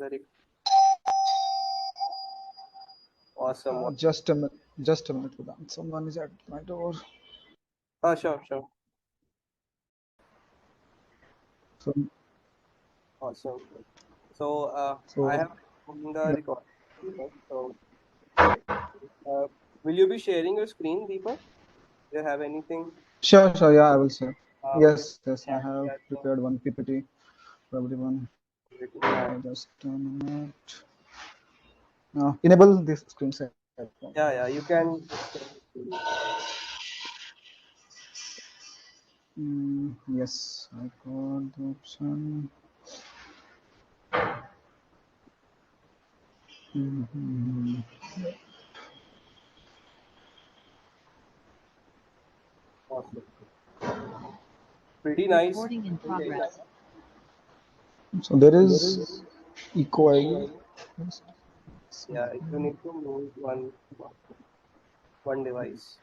Very awesome. Just a minute. Just a minute, Vedant. Someone is at my door. Sure, sure. So, Awesome. So I so have opened the yeah. record. So uh, will you be sharing your screen, Deepak? Do you have anything? Sure. Yeah, I will share. Okay. Yes. I Yeah, have yeah. So prepared one PPT for everyone. pretty nice. Just a minute. Enable this screen share. Yeah, yeah. You can. Yes, I got the option. Mhm. Awesome. Pretty nice. Recording in progress. So there is echo ID. Yeah, you need to move one device.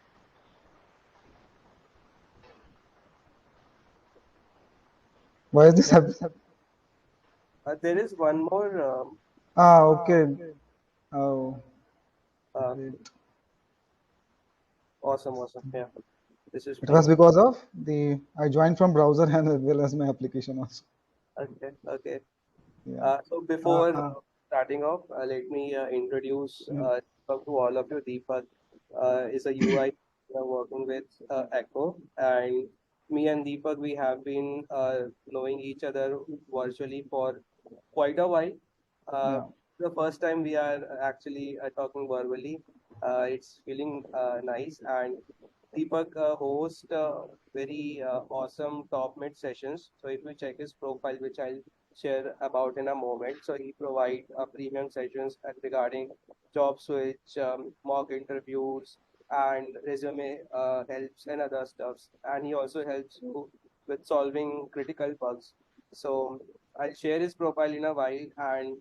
Why is this happening? There is one more. Okay. Oh, Uh, great. awesome. Yeah, this is It fine. was because of the I joined from browser and as well as my application also. Okay. Yeah. So before Uh, starting off, let me introduce Deepak to all of you. Deepak is a UI working with Echo, and me and Deepak we have been knowing each other virtually for quite a while. Uh, yeah. the first time we are actually talking verbally. It's feeling nice, and Deepak hosts very awesome top mid sessions. So if you check his profile, which I'll share about in a moment, so he provides premium sessions regarding job switch, mock interviews, and resume helps and other stuffs. And he also helps you with solving critical bugs. So I'll share his profile in a while, and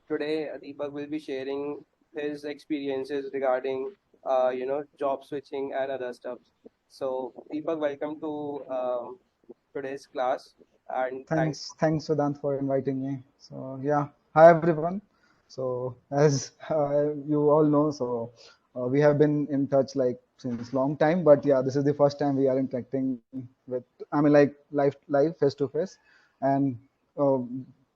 today Deepak will be sharing his experiences regarding job switching and other stuff. So Deepak, welcome to today's class, and thanks. Thanks, Vedant, for inviting me. So yeah, hi everyone. So as you all know, so we have been in touch like since long time, but yeah, this is the first time we are interacting with. I mean, like live face to face, and uh,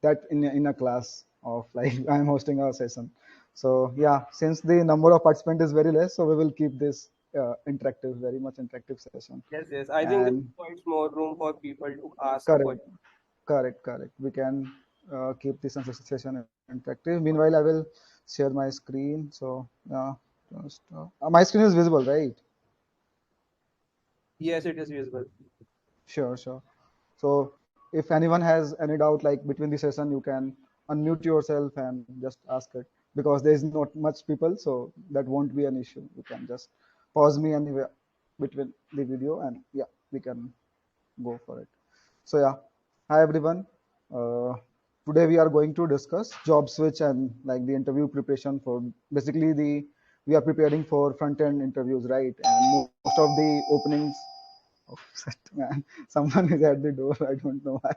that in a class of like I'm hosting a session. So yeah, since the number of participants is very less, so we will keep this interactive, very much interactive session. Yes. I think there's And quite more room for people to ask correct, questions. correct. We can keep this session interactive. Meanwhile, I will share my screen. So yeah, my screen is visible, right? Yes, it is visible. Sure. So if anyone has any doubt, like between the session, you can unmute yourself and just ask it because there is not much people, so that won't be an issue. You can just pause me anywhere between the video, and yeah, we can go for it. So yeah, hi everyone. Uh, Today we are going to discuss job switch and like the interview preparation for basically the we are preparing for front end interviews, right? And most of the openings. Oh, shit, man, someone is at the door. I don't know why.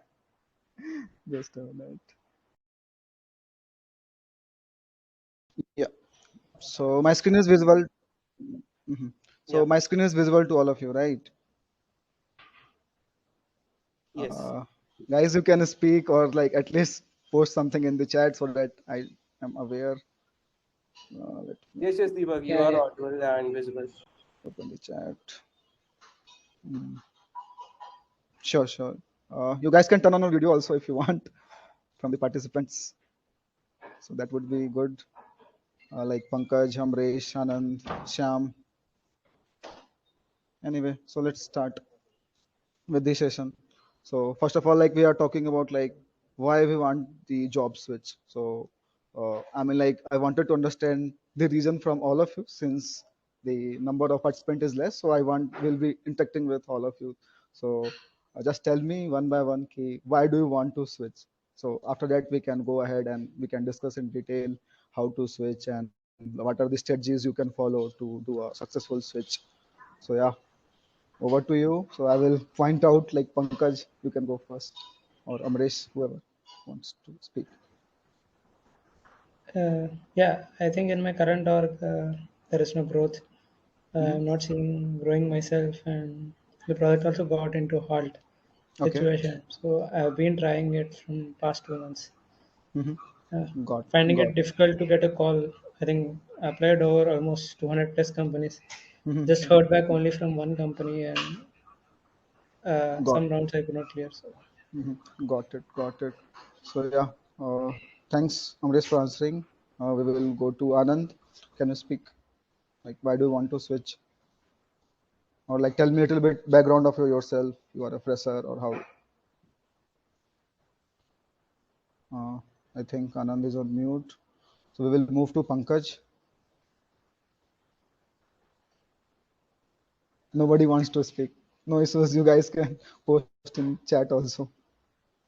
Just a minute. Yeah. So my screen is visible. Mhm. Yeah. So my screen is visible to all of you, right? Yes. Uh, Guys, you can speak or like at least post something in the chat so that I am aware. Let me Yes, Deepak, you are audible and visible. open the chat. Mm, sure. You guys can turn on your video also if you want from the participants. So that would be good. Like Pankaj, Amresh, Anand, Shyam. Anyway, so let's start with the session. So first of all, like we are talking about like why we want the job switch. So I mean, like I wanted to understand the reason from all of you since the number of participant is less. So I want will be interacting with all of you. So just tell me one by one, key, why do you want to switch? So after that, we can go ahead and we can discuss in detail how to switch and what are the strategies you can follow to do a successful switch. So yeah, over to you. So I will point out like Pankaj, you can go first, or Amresh, whoever wants to speak. Yeah, I think in my current org, there is no growth. Hmm. I'm not seeing growing myself, and the project also got into halt Okay. situation. So I've been trying it from past 2 months. Hmm. Uh, Got Finding it it. difficult to get a call. I think I applied over almost 200 plus companies. Hmm. Just heard back only from one company, and Got some rounds I could not clear. So hmm. Got it. Got it. So yeah. Thanks, Amresh, for answering. We will go to Anand. Can you speak? Like, why do you want to switch? Or like, tell me a little bit background of yourself. You are a fresher, or how? Uh, I think Anand is on mute. So we will move to Pankaj. Nobody wants to speak. No issues. You guys can post in chat also.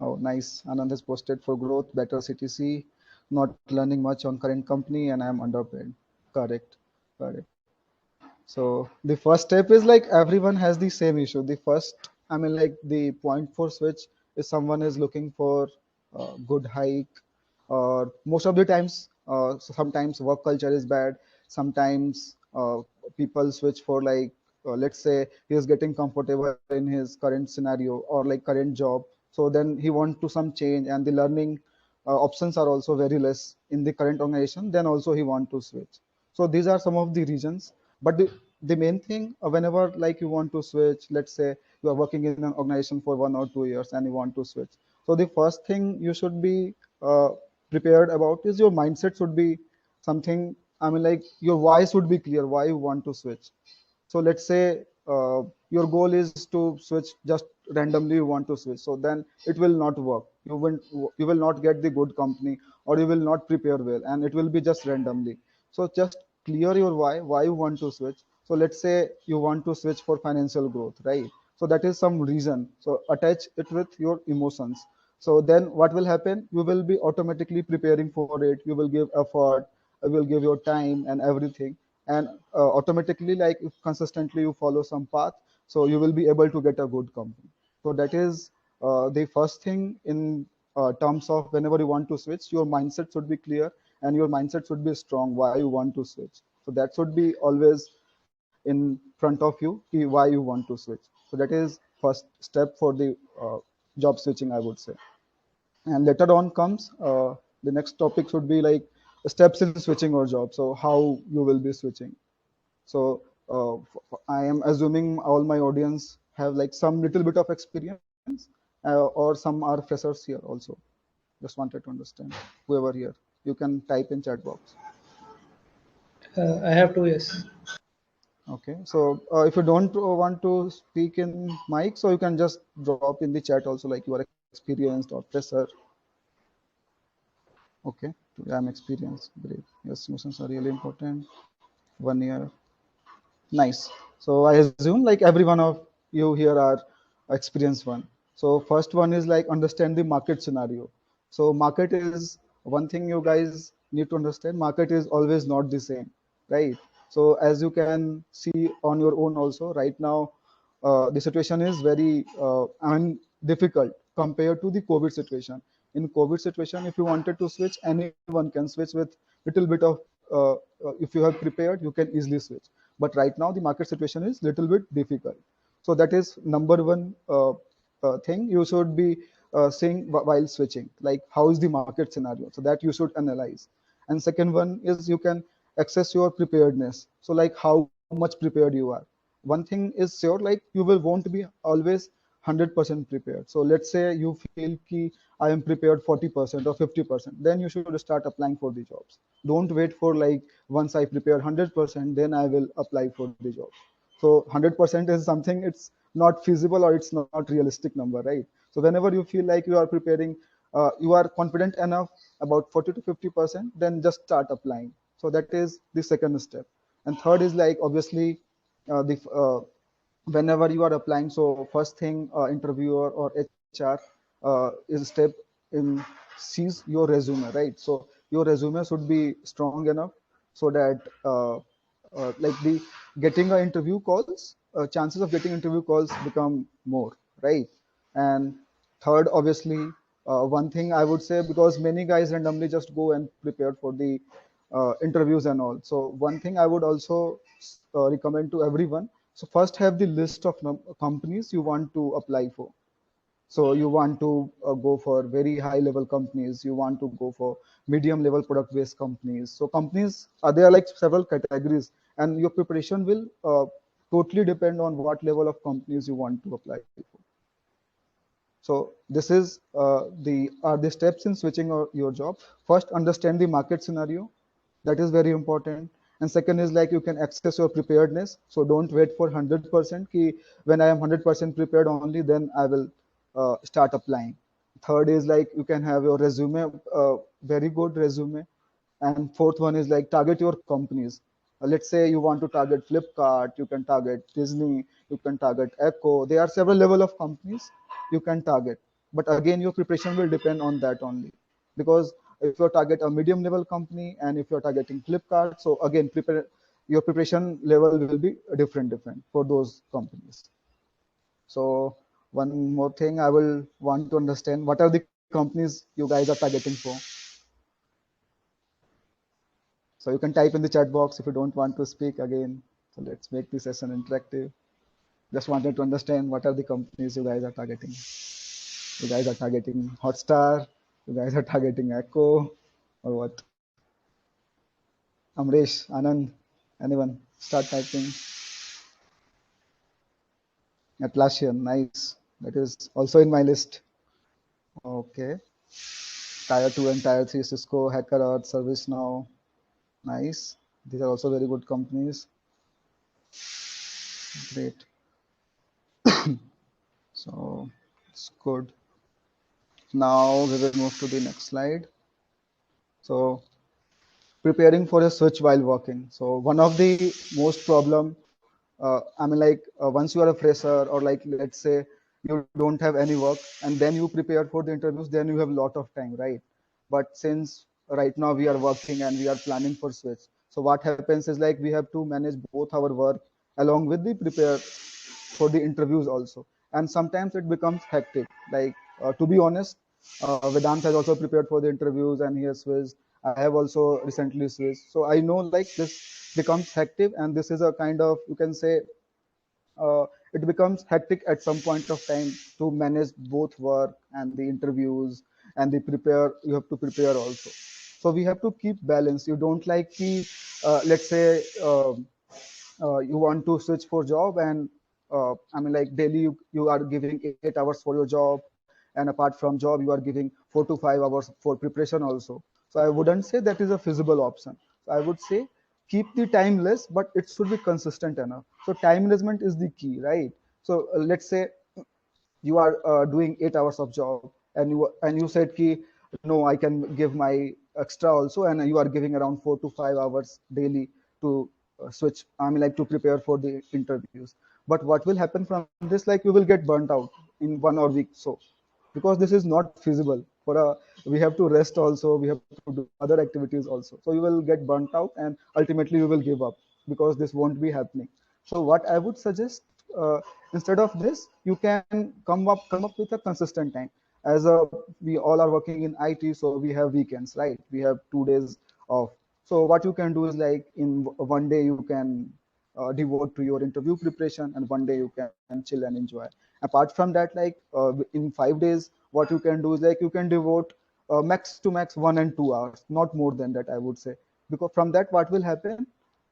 Oh, nice. Anand has posted for growth, better CTC, not learning much on current company, and I am underpaid. Correct. Correct. So the first step is like everyone has the same issue. The first, I mean, like the point for switch is someone is looking for good hike, or most of the times, sometimes work culture is bad. Sometimes people switch for like, let's say he is getting comfortable in his current scenario or like current job. So then he want to some change, and the learning options are also very less in the current organization. Then also he want to switch. So these are some of the reasons. But the main thing, whenever like you want to switch, let's say you are working in an organization for 1 or 2 years and you want to switch. So the first thing you should be prepared about is your mindset should be something. I mean, like your why should be clear. Why you want to switch. So let's say your goal is to switch just randomly you want to switch. So then it will not work. You will not get the good company, or you will not prepare well, and it will be just randomly. So just clear your why you want to switch. So let's say you want to switch for financial growth, right? So that is some reason. So attach it with your emotions. So then what will happen? You will be automatically preparing for it. You will give effort, you will give your time and everything. And automatically, like if consistently you follow some path, so you will be able to get a good company. So that is the first thing in terms of whenever you want to switch, your mindset should be clear, and your mindset should be strong why you want to switch. So that should be always in front of you, why you want to switch. So that is first step for the job switching, I would say. And later on comes the next topic should be like steps in switching your job. So how you will be switching. So I am assuming all my audience have like some little bit of experience, or some are freshers here also. Just wanted to understand. Whoever here, you can type in chat box. I have 2 years. Okay, so if you don't want to speak in mic, so you can just drop in the chat also, like you are experienced or fresher. Okay, I'm experienced. Great. Yes, emotions are really important. 1 year. Nice. So I assume like every one of you here are experienced one. So first one is like understand the market scenario. So market is one thing you guys need to understand. Market is always not the same, right? So as you can see on your own also right now, the situation is very difficult compared to the COVID situation. In COVID situation, if you wanted to switch, anyone can switch with little bit of if you have prepared, you can easily switch. But right now, the market situation is little bit difficult. So that is number one thing you should be seeing while switching, like how is the market scenario. So that you should analyze. And second one is you can access your preparedness. So like how much prepared you are. One thing is sure, like you will won't be always 100% prepared. So let's say you feel ki I am prepared 40% or 50%, then you should start applying for the jobs. Don't wait for like once I prepare 100%, then I will apply for the job. So 100% is something it's not feasible or it's not realistic number, right? So whenever you feel like you are preparing, you are confident enough about 40 to 50%, then just start applying. So that is the second step. And third is like obviously the whenever you are applying, so first thing interviewer or HR is step in sees your resume, right? So your resume should be strong enough so that like the getting a interview calls, chances of getting interview calls become more, right? And third, obviously, one thing I would say, because many guys randomly just go and prepare for the interviews and all. So one thing I would also recommend to everyone. So first have the list of companies you want to apply for. So you want to go for very high level companies. You want to go for medium level product based companies. So companies are there, like several categories, and your preparation will totally depend on what level of companies you want to apply for. So this is the steps in switching your job. First, understand the market scenario. That is very important. And second is like you can access your preparedness. So don't wait for 100%. Ki when I am 100% prepared only, then I will start applying. Third is like you can have your resume, very good resume. And fourth one is like target your companies. Let's say you want to target Flipkart, you can target Disney, you can target Echo. There are several level of companies you can target. But again, your preparation will depend on that only. Because if you target a medium level company and if you're targeting Flipkart, so again, your preparation level will be different for those companies. So one more thing I will want to understand, what are the companies you guys are targeting for? So you can type in the chat box if you don't want to speak again. So let's make this session interactive. Just wanted to understand what are the companies you guys are targeting. You guys are targeting Hotstar. You guys are targeting Echo, or what? Amresh, Anand, anyone? Start typing. Atlassian, nice. That is also in my list. Okay. Tier 2 and Tier 3, Cisco, HackerOut, ServiceNow. Nice. These are also very good companies. Great. So it's good. Now we will move to the next slide. So preparing for a switch while working. So one of the most problem, I mean, like once you are a fresher, or like let's say you don't have any work and then you prepare for the interviews, then you have a lot of time, right? But since right now we are working and we are planning for switch, so what happens is like we have to manage both our work along with the prepare for the interviews also, and sometimes it becomes hectic. Like to be honest, Vedant has also prepared for the interviews and he has switched. I have also recently switched, so I know like this becomes hectic, and this is a kind of, you can say, it becomes hectic at some point of time to manage both work and the interviews and the prepare. You have to prepare also, so we have to keep balance. You don't like the let's say you want to switch for job, and I mean like daily you are giving 8 hours for your job, and apart from job you are giving 4 to 5 hours for preparation also. So I wouldn't say that is a feasible option. So I would say keep the time less, but it should be consistent enough. So time management is the key, right? So let's say you are doing 8 hours of job, and you said ki no, I can give my extra also, and you are giving around 4 to 5 hours daily to switch, I mean like to prepare for the interviews. But what will happen from this, like you will get burnt out in 1 or week. So because this is not feasible for a, we have to rest also, we have to do other activities also, so you will get burnt out and ultimately you will give up, because this won't be happening. So what I would suggest, instead of this, you can come up with a consistent time. As a, we all are working in IT, so we have weekends, right? We have 2 days off. So what you can do is like in one day you can devote to your interview preparation, and one day you can chill and enjoy. Apart from that, like in 5 days, what you can do is like you can devote max to max 1 and 2 hours, not more than that, I would say. Because from that, what will happen,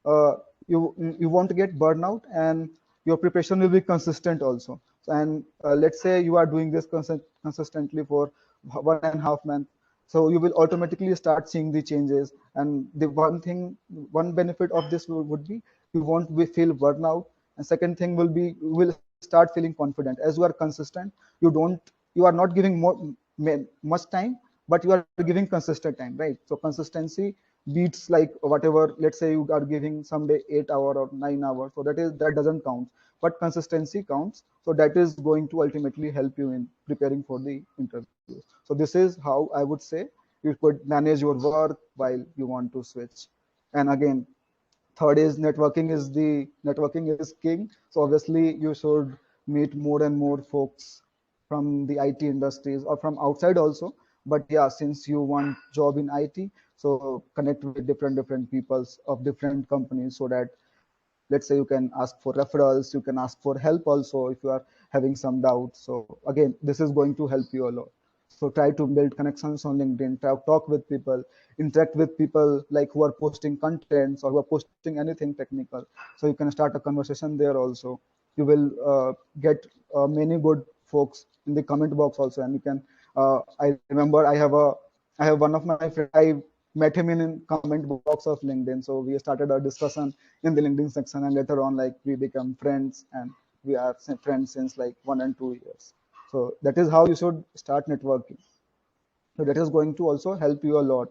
uh, you won't get burnout, and your preparation will be consistent also. And let's say you are doing this consistently for 1.5 months, so you will automatically start seeing the changes. And the one benefit of this would be you won't be feel burnout. And second thing will be you will start feeling confident as you are consistent. You are not giving much time, but you are giving consistent time, right? So consistency beats like whatever. Let's say you are giving someday 8 hour or 9 hours, so that doesn't count, but consistency counts. So that is going to ultimately help you in preparing for the interview. So this is how I would say you could manage your work while you want to switch. And again, third is networking is king. So obviously you should meet more and more folks from the IT industries or from outside also. But yeah, since you want job in IT, so connect with different peoples of different companies, so that let's say you can ask for referrals, you can ask for help also if you are having some doubts. So again, this is going to help you a lot. So try to build connections on LinkedIn, talk with people, interact with people like who are posting contents or who are posting anything technical. So you can start a conversation there also. You will get many good folks in the comment box also, and you can I remember I have one of my friends, I met him in comment box of LinkedIn. So we started a discussion in the LinkedIn section, and later on, like, we become friends, and we are friends since like 1 and 2 years. So that is how you should start networking. So that is going to also help you a lot,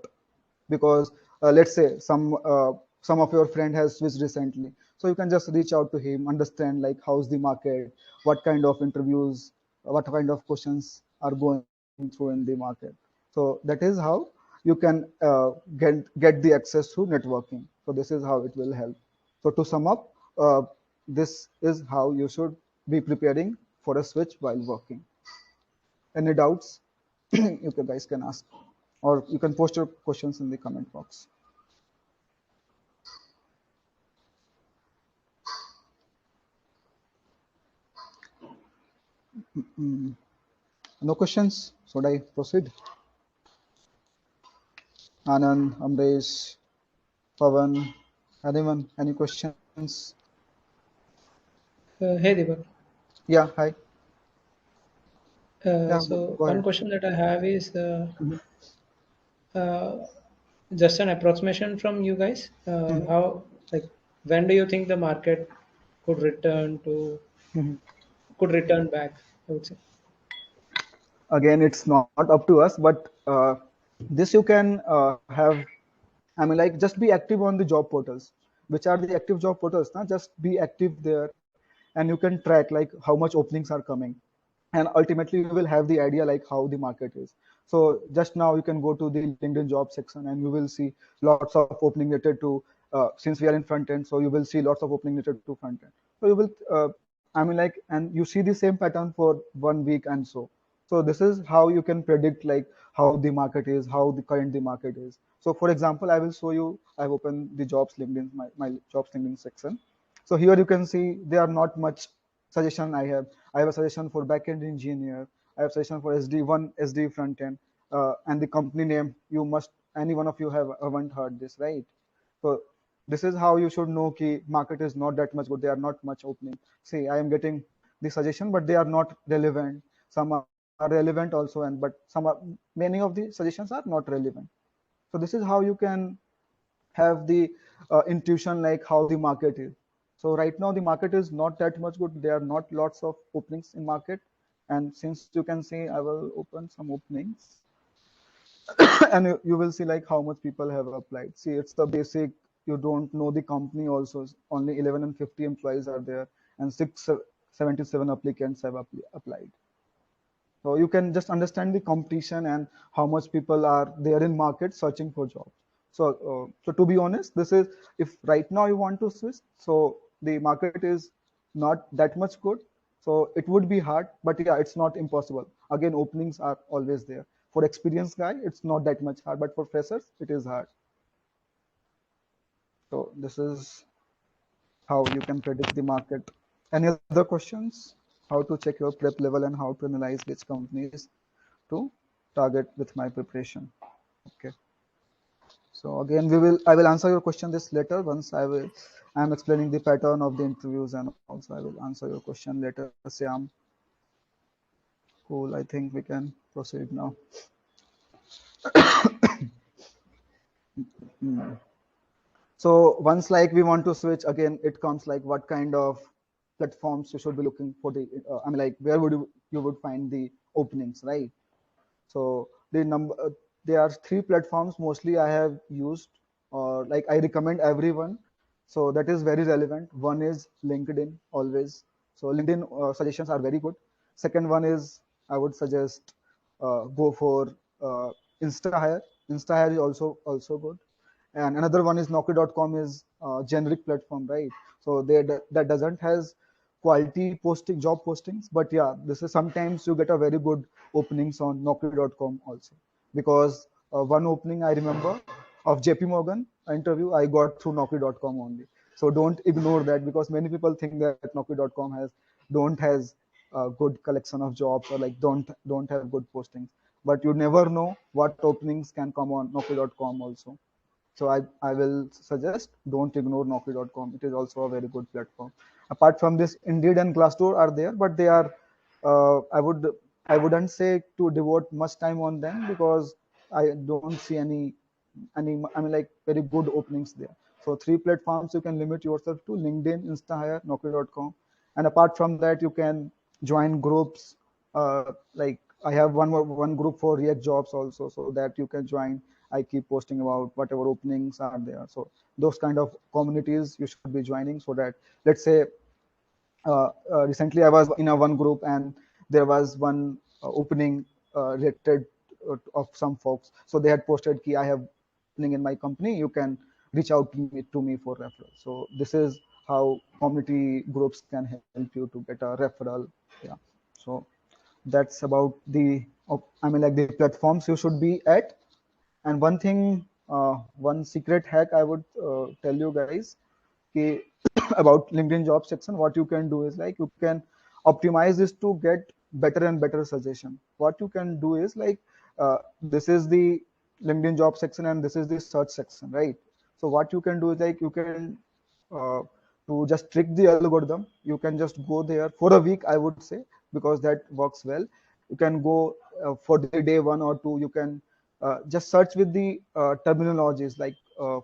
because let's say some of your friend has switched recently, so you can just reach out to him, understand like how's the market, what kind of interviews, what kind of questions are going through in the market. So that is how you can get the access to networking. So this is how it will help. So to sum up, this is how you should be preparing for a switch while working. Any doubts? You guys can ask, or you can post your questions in the comment box. No questions? Should I proceed? Anand, Amresh, Pavan, anyone, any questions? Hey Deepak. Yeah, hi. Yeah, So go one ahead. question that I have is Mhm. uh, just an approximation from you guys. Mhm. How, like, when do you think the market could return to Mhm. could return back? I would say. Again, it's not up to us, but this you can have. I mean, like, just be active on the job portals. Which are the active job portals? Now, just be active there, and you can track like how much openings are coming, and ultimately you will have the idea like how the market is. So just now you can go to the LinkedIn job section, and you will see lots of opening related to since we are in front end, so you will see lots of opening related to front end. So you will I mean, like, and you see the same pattern for 1 week and so this is how you can predict like how the market is, how the current the market is. So for example, I will show you, I've opened the jobs LinkedIn, my jobs LinkedIn section. So here you can see there are not much suggestion I have. I have a suggestion for backend engineer. I have suggestion for SD1, SD front end, and the company name. You must, any one of you haven't heard this, right? So this is how you should know ki market is not that much good. They are not much opening. See, I am getting the suggestion, but they are not relevant. Some are relevant also, and but many of the suggestions are not relevant. So this is how you can have the intuition like how the market is. So right now the market is not that much good. There are not lots of openings in market, and since you can see, I will open some openings, and you will see like how much people have applied. See, it's the basic. You don't know the company also. Only 11 and 50 employees are there, and 677 applicants have applied. So you can just understand the competition and how much people are there in market searching for jobs. So to be honest, this is, if right now you want to switch, so the market is not that much good. So it would be hard, but yeah, it's not impossible. Again, openings are always there. For experienced guy, it's not that much hard, but for freshers, it is hard. So this is how you can predict the market. Any other questions? How to check your prep level and how to analyze which companies to target with my preparation. Okay. So again, I will answer your question this later once I'm explaining the pattern of the interviews, and also I will answer your question later. Syam, cool. I think we can proceed now. Hmm. So once like we want to switch again, it comes like what kind of platforms you should be looking for the. I mean, like, where would you would find the openings, right? So there are three platforms mostly I have used, or like I recommend everyone. So that is very relevant. One is LinkedIn always. So LinkedIn suggestions are very good. Second one is, I would suggest go for InstaHire. InstaHire is also good. And another one is Naukri.com is generic platform, right? So that doesn't has quality posting job postings, but yeah, this is sometimes you get a very good openings on Naukri.com also, because one opening I remember of JP Morgan interview I got through Naukri.com only. So don't ignore that, because many people think that Naukri.com don't has a good collection of jobs, or like don't have good postings, but you never know what openings can come on Naukri.com also. So I will suggest don't ignore Naukri.com. It is also a very good platform. Apart from this, Indeed and Glassdoor are there, but they are I wouldn't say to devote much time on them, because I don't see any I mean like very good openings there. So three platforms you can limit yourself to: LinkedIn, InstaHire, Naukri.com, and apart from that you can join groups. Like I have one group for React jobs also, so that you can join. I keep posting about whatever openings are there. So those kind of communities you should be joining, so that, let's say, recently I was in a one group, and there was one opening related of some folks. So they had posted ki I have opening in my company, you can reach out to me for referral. So this is how community groups can help you to get a referral. Yeah. So that's about the I mean like the platforms you should be at. And one thing, one secret hack I would tell you guys, okay, about LinkedIn job section, what you can do is like you can optimize this to get better and better suggestion. What you can do is like this is the LinkedIn job section and this is the search section, right? So what you can do is like you can uh, to just trick the algorithm, you can just go there for a week, I would say, because that works well. You can go for the day 1 or 2, you can just search with the terminologies like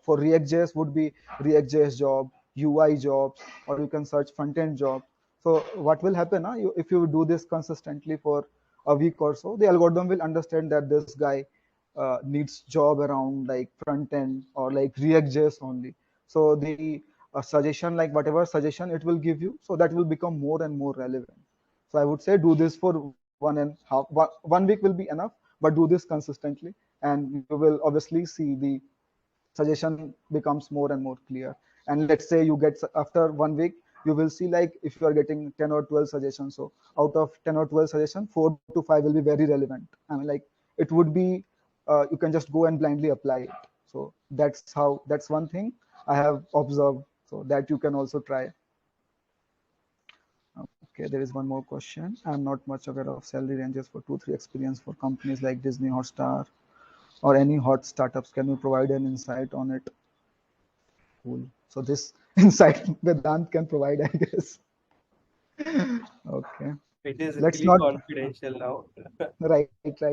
for React.js would be React.js job, UI jobs, or you can search front-end job. So what will happen, if you do this consistently for a week or so, the algorithm will understand that this guy needs job around like front-end or like React.js only. So the suggestion, like whatever suggestion it will give you, so that will become more and more relevant. So I would say do this for 1.5 1 week will be enough, but do this consistently, and you will obviously see the suggestion becomes more and more clear. And let's say you get, after 1 week, you will see like if you are getting 10 or 12 suggestions, so out of 10 or 12 suggestions, 4 to 5 will be very relevant. I mean like it would be you can just go and blindly apply it. So that's one thing I have observed, so that you can also try. Okay, there is one more question. I'm not much aware of salary ranges for 2-3 experience for companies like Disney, Hotstar, or any hot startups. Can you provide an insight on it? Cool. So this insight Vedant can provide, I guess. Okay. It is Let's really not. confidential now. Right.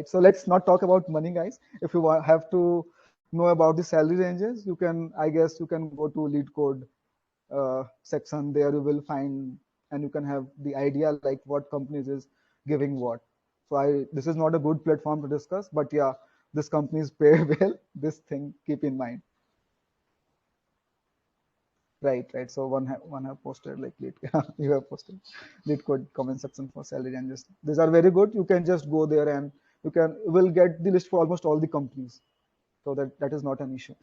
So let's not talk about money, guys. If you have to know about the salary ranges, you can, I guess, you can go to lead code section. There you will find, and you can have the idea like what companies is giving what. So this is not a good platform to discuss, but yeah, this companies pay well. This thing keep in mind. Right. So one have posted like lead, you have posted lead code comment section for salary ranges. These are very good. You can just go there and you will get the list for almost all the companies. So that is not an issue.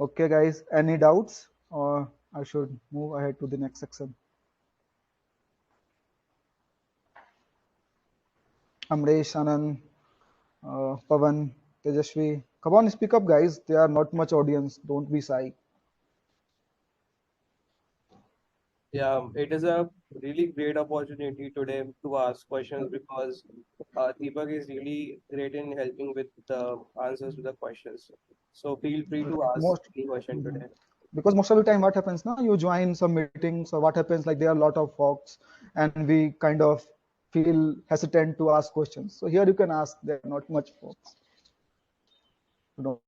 Okay, guys. Any doubts, or I should move ahead to the next section? Amresh, Anand, Pavan, Tejashvi. Come on, speak up, guys. There are not much audience. Don't be shy. Yeah, it is a really great opportunity today to ask questions because Deepak is really great in helping with the answers to the questions. So feel free to Right. ask any question Mhm. today. Because most of the time, what happens now? You join some meetings, or what happens? Like there are a lot of folks, and we kind of feel hesitant to ask questions. So here you can ask. There are not much folks. So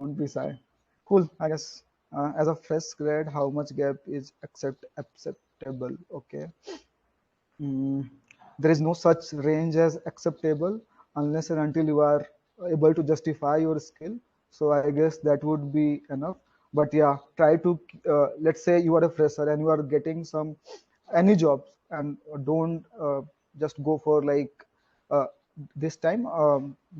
don't be shy. Cool. I guess as a fresh grad, how much gap is acceptable? Okay. Mm, there is no such range as acceptable unless and until you are able to justify your skill. So I guess that would be enough. But yeah, try to let's say you are a fresher and you are getting some any jobs, and don't just go for like uh, this time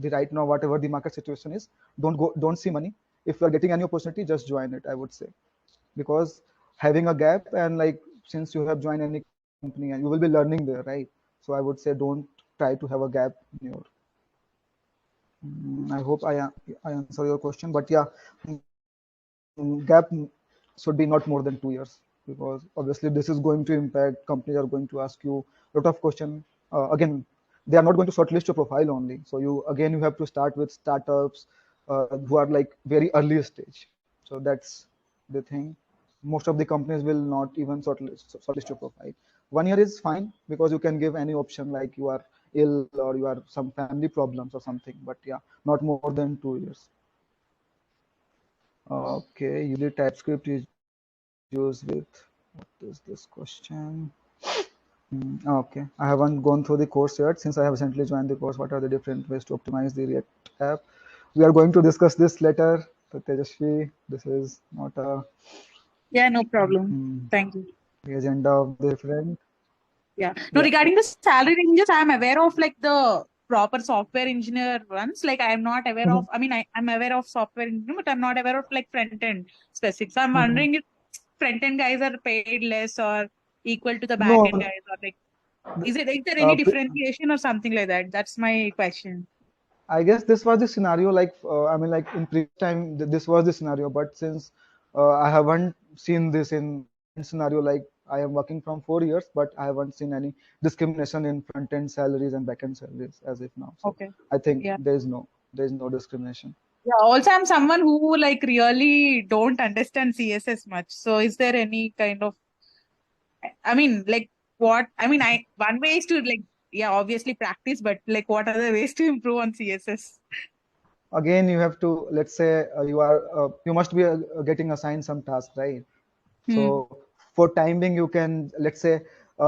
the right now whatever the market situation is. Don't see money. If you are getting any opportunity, just join it, I would say, because having a gap, and like since you have joined any company and you will be learning there, right? So I would say don't try to have a gap in your. I hope I answer your question, but yeah, gap should be not more than 2 years, because obviously this is going to impact. Companies are going to ask you a lot of question. Again, they are not going to shortlist your profile only. So you have to start with startups who are like very early stage. So that's the thing. Most of the companies will not even shortlist your profile. 1 year is fine because you can give any option like you are ill or you are some family problems or something. But yeah, not more than 2 years. Okay, usually TypeScript is used with, what is this question? Okay, I haven't gone through the course yet since I have recently joined the course. What are the different ways to optimize the React app? We are going to discuss this later. But Tejasvi, this is not a Yeah, no problem. mm, Thank you. the agenda of the friend. Yeah. No, Yeah. regarding the salary ranges, I'm aware of like the proper software engineer ones. Like I am not aware of, I mean, I'm aware of software engineer, but I'm not aware of like front end specifics. So I'm wondering if front end guys are paid less or equal to the back No, end guys, or like, is there uh, any differentiation or something like that? That's my question. I guess this was the scenario. Like I mean, like in previous time, this was the scenario. But since I haven't seen this in current scenario, like I am working from 4 years, but I haven't seen any discrimination in front end salaries and back end salaries as if now. So Okay. I think Yeah. there is no discrimination. Yeah. Also, I'm someone who like really don't understand CSS much. So is there any kind of, I mean, like what, I mean, one way is to like, yeah, obviously practice, but like what are the ways to improve on CSS? Again, you have to, let's say you must be getting assigned some task, right? Hmm. So for time being, you can, let's say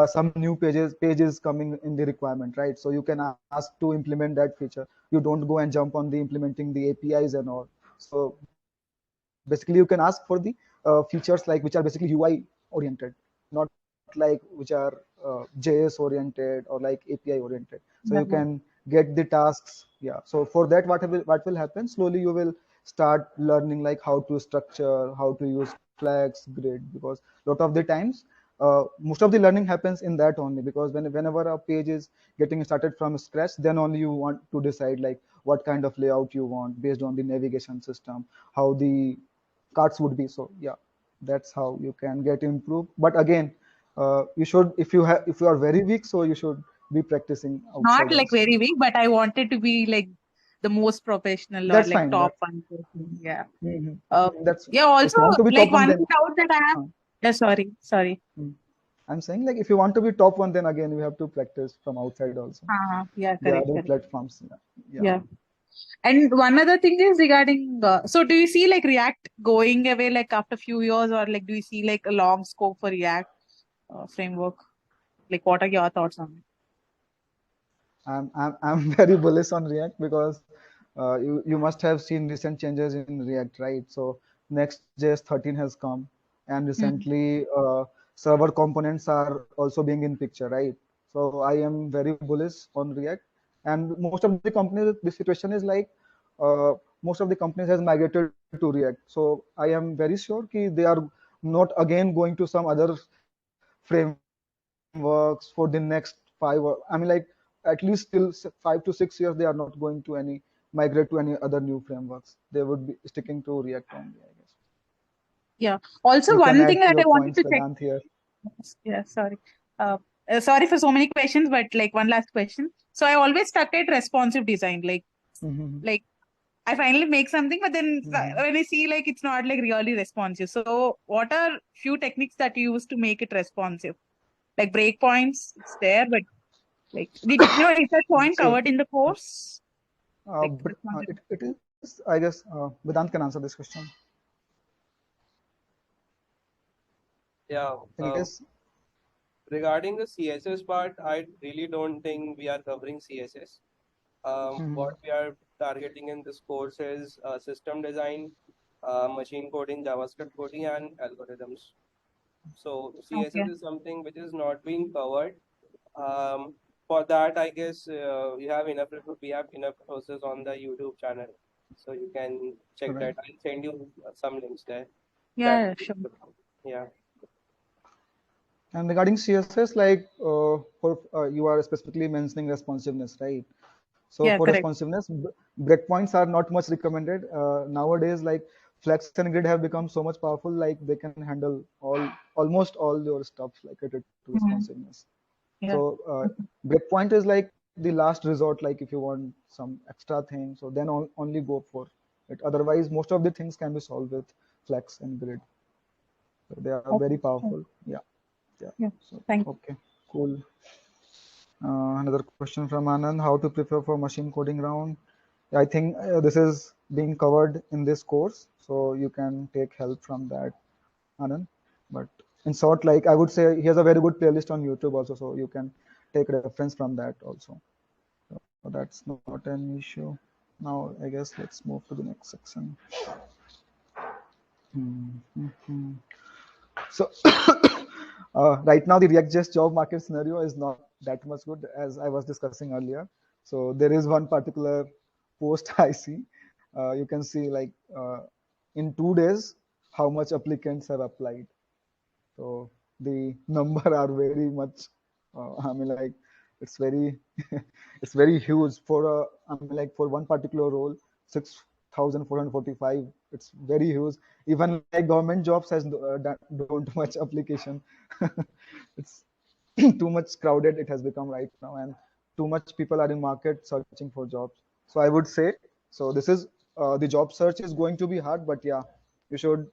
some new pages coming in the requirement, right? So you can ask to implement that feature. You don't go and jump on the implementing the APIs and all. So basically you can ask for the features like which are basically UI oriented, not like which are JS oriented or like API oriented. So you Yeah. can get the tasks. Yeah. So for that, what will happen? Slowly you will start learning like how to structure, how to use flags, grid, because lot of the times most of the learning happens in that only, because whenever a page is getting started from scratch, then only you want to decide like what kind of layout you want based on the navigation system, how the cards would be. So yeah, that's how you can get improved. But again, you should, if you are very weak, so you should be practicing Not outside like also. very weak, but I wanted to be like the most professional or That's like fine. top one person. Yeah. Mhm. Uh, That's yeah. if Also, you want to be like top one, one then doubt that I have. uh, Yeah. Sorry. mm. I'm saying like if you want to be top one, then again you have to practice from outside also. Yeah. There are Correct. other Correct. platforms. Yeah. Yeah. Yeah. And one other thing is regarding, so do you see like React going away like after few years, or like do you see like a long scope for React framework? Like, what are your thoughts on it? I'm very bullish on React because you must have seen recent changes in React, right? So Next.js 13 has come, and Hmm. recently server components are also being in picture, right? So I am very bullish on React, and most of the companies, the situation is like uh, most of the companies has migrated to React. So I am very sure that they are not again going to some other frameworks for the next 5 to 6 years. They are not going to any migrate to any other new frameworks. They would be sticking to React only, I guess. Yeah. Also, You can one thing add that I your wanted points, to check. Vedant, here. Yeah, sorry. Uh, Sorry for so many questions, but like one last question. So I always stuck at responsive design. Mhm. Like I finally make something, but then Mhm. when I see like it's not like really responsive. So what are few techniques that you use to make it responsive? Like breakpoints, it's there, but like is that point See, covered in the course? Like but responsive. it is, I guess, Vedant can answer this question. Yeah. Can you guess? Regarding the CSS part, I really don't think we are covering CSS. What Mhm. we are targeting in this course is system design, machine coding, JavaScript coding, and algorithms. So CSS Okay. is something which is not being covered. Um, for that, I guess we have enough courses on the YouTube channel, so you can check Right. that. I'll send you some links there. That Yeah, yeah, sure. yeah. And regarding CSS, like for you are specifically mentioning responsiveness, right? So Yeah, for correct. responsiveness, breakpoints are not much recommended nowadays. Like Flex and Grid have become so much powerful, like they can handle almost all your stuff like related to Mhm. responsiveness. Yeah. So breakpoint is like the last resort. Like if you want some extra thing, so then only go for it. Otherwise, most of the things can be solved with Flex and Grid. So they are Okay. very powerful. Yeah, yeah. Yeah. So Thank you. okay, cool. Another question from Anand: How to prepare for machine coding round? I think this is being covered in this course, so you can take help from that, Anand. But in short, like I would say, he has a very good playlist on YouTube also, so you can take reference from that also. So that's not an issue. Now, I guess let's move to the next section. Hmm. So right now, the React.js job market scenario is not that much good as I was discussing earlier. So there is one particular post I see. You can see like in 2 days how much applicants have applied. So the number are very much. I mean, like it's very, it's very huge for a. I mean, like for one particular role, 6,445. It's very huge. Even like government jobs has don't much application. It's too much crowded. It has become right now, and too much people are in market searching for jobs. So I would say so. This is the job search is going to be hard, but yeah, you should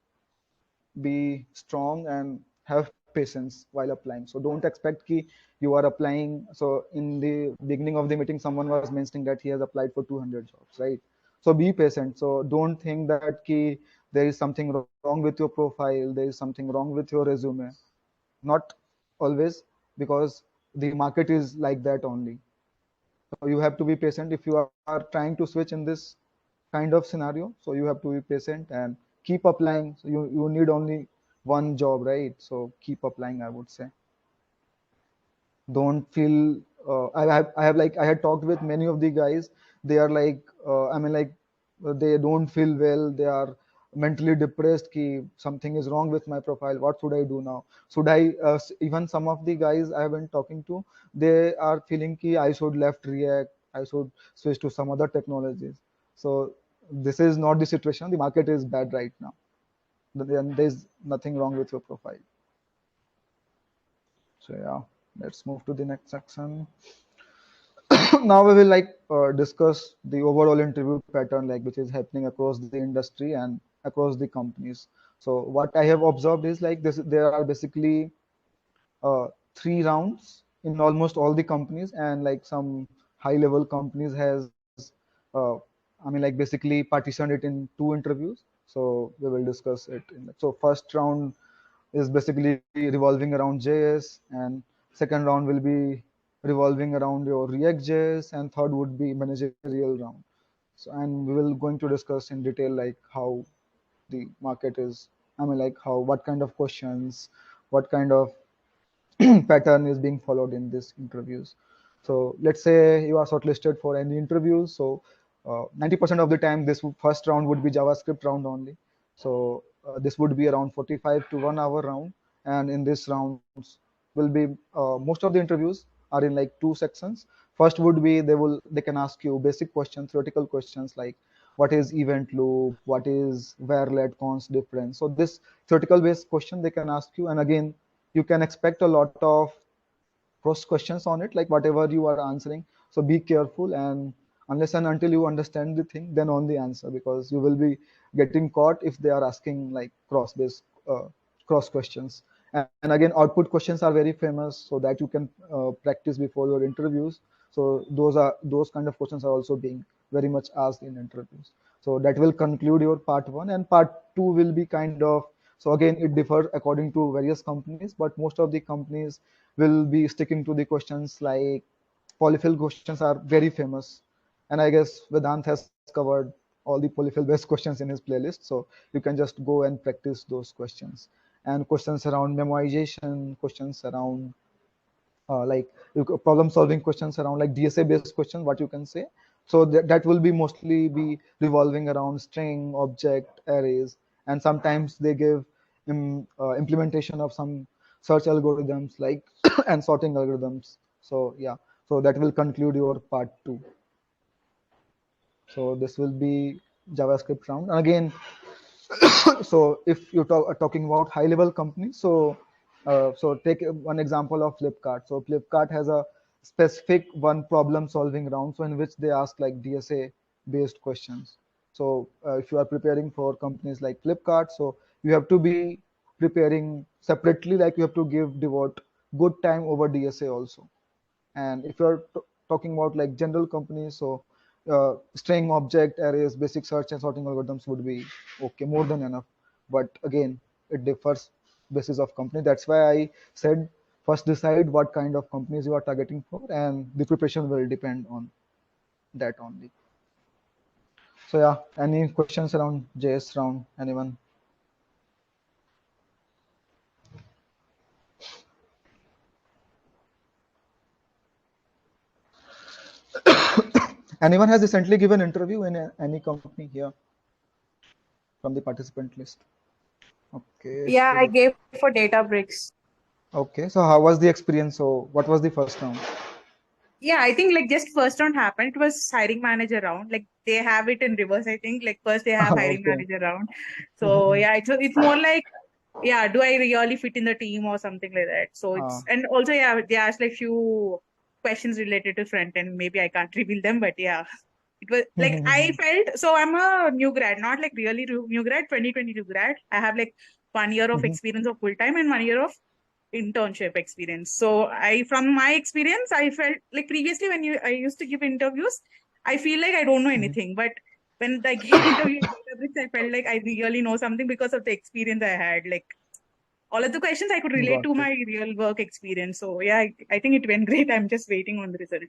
be strong and have patience while applying. So don't expect ki you are applying. So in the beginning of the meeting, someone was mentioning that he has applied for 200 jobs, right? So be patient. So don't think that ki there is something wrong with your profile, there is something wrong with your resume. Not always, because the market is like that only. So you have to be patient if you are trying to switch in this kind of scenario. So you have to be patient and keep applying. So you need only one job, right? So keep applying, I would say. Don't feel I have like I had talked with many of the guys. They are like I mean like they don't feel well. They are mentally depressed ki something is wrong with my profile. What should I do now? Should I even some of the guys I have been talking to, they are feeling ki I should left React, I should switch to some other technologies. So this is not the situation. The market is bad right now. Then there's nothing wrong with your profile. So yeah, let's move to the next section. Now we will like discuss the overall interview pattern, like which is happening across the industry and across the companies. So what I have observed is like this: there are basically 3 rounds in almost all the companies, and like some high-level companies has I mean like basically partitioned it in 2 interviews. So we will discuss it. So first round is basically revolving around JS, and second round will be revolving around your React.js, and third would be managerial round. So and we will going to discuss in detail like how the market is. I mean like how what kind of questions, what kind of pattern is being followed in these interviews. So let's say you are shortlisted for any interviews. So 90% of the time, this first round would be JavaScript round only. So this would be around 45 to 1 hour round. And in this rounds will be most of the interviews are in like 2 sections. First would be they can ask you basic questions, theoretical questions like what is event loop, what is where let const difference. So this theoretical based question they can ask you, and again you can expect a lot of cross questions on it, like whatever you are answering. So be careful, and unless and until you understand the thing, then only answer, because you will be getting caught if they are asking like cross questions. And again, output questions are very famous, so that you can practice before your interviews. So those kind of questions are also being very much asked in interviews. So that will conclude your part one, and part two will be kind of, so again it differs according to various companies, but most of the companies will be sticking to the questions like polyfill questions are very famous. And I guess Vedant has covered all the polyfill based questions in his playlist. So you can just go and practice those questions. And questions around memorization, questions around like problem solving questions around like DSA based questions, what you can say. So that will be mostly be revolving around string, object, arrays, and sometimes they give implementation of some search algorithms like and sorting algorithms. So yeah, so that will conclude your part 2. So this will be JavaScript round. And again, so if you are talking about high level companies, so take one example of Flipkart. So Flipkart has a specific one problem solving round, so in which they ask like DSA based questions. So if you are preparing for companies like Flipkart, so you have to be preparing separately, like you have to devote good time over DSA also. And if you're talking about like general companies, so string, object, arrays, basic search and sorting algorithms would be okay, more than enough. But again, it differs basis of company. That's why I said first decide what kind of companies you are targeting for, and the preparation will depend on that only. So yeah, any questions around JS round? Anyone? Anyone has recently given interview in any company here from the participant list? Okay. Yeah, I gave for Databricks. Okay, so how was the experience? So what was the first round? Yeah, I think like just first round happened. It was hiring manager round. Like they have it in reverse. I think like first they have hiring Okay. manager round. So yeah, it's more like, yeah, do I really fit in the team or something like that? So it's, and also yeah, they asked like few questions related to front end. Maybe I can't reveal them, but yeah, it was like I felt, so I'm a new grad, not like really new grad, 2022 grad. I have like 1 year of experience of full time and 1 year of internship experience. So from my experience, I felt like previously when I used to give interviews, I feel like I don't know anything. But when I gave interview in Databricks, I felt like I really know something because of the experience I had. Like all of the questions I could relate Got to it. my real work experience. So yeah, I think it went great. I'm just waiting on the result.